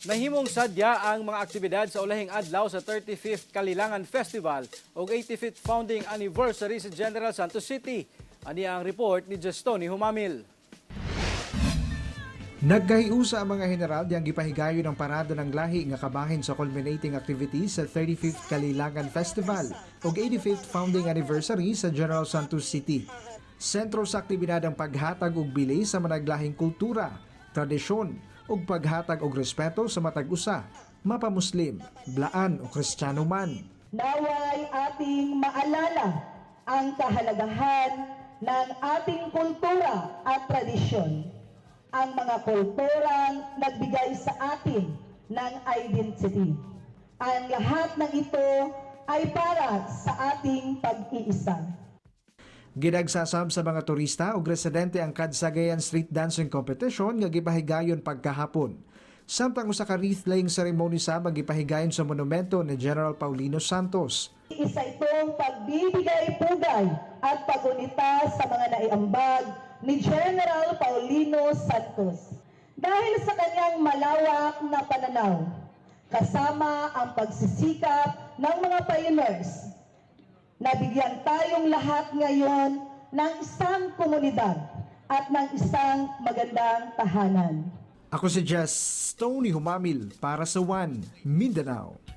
Nahimong sadya ang mga aktibidad sa ulahing adlaw sa 35th Kalilangan Festival o 85th founding anniversary sa General Santos City. Ani ang report ni Justoni Humamil. Naggahiusa ang mga general diyang gipahigayon ng parada ng lahi nga kabahin sa culminating activities sa 35th Kalilangan Festival o 85th founding anniversary sa General Santos City. Sentro sa aktibidad ang paghatag og bili sa managlahing kultura, tradisyon ug paghatag og respeto sa matag usa, mapamuslim, blaan o Kristiyano man. Naway ating maalala ang kahalagahan ng ating kultura at tradisyon. Ang mga kulturang nagbigay sa atin ng identity. Ang lahat ng ito ay para sa ating pag-iisa. Ginagsasab sa mga turista ug residente ang Kadsagayan Street Dancing Competition nga gipahigayon pagkahapon. Samtang usa ka wreath-laying ceremony sa gipahigayon sa monumento ni General Paulino Santos. Isa itong pagbibigay pugay at pagunita sa mga naiambag ni General Paulino Santos. Dahil sa kanyang malawak na pananaw, kasama ang pagsisikap ng mga pioneers, nabigyan tayong lahat ngayon ng isang komunidad at ng isang magandang tahanan. Ako si Justoni Humamil para sa One Mindanao.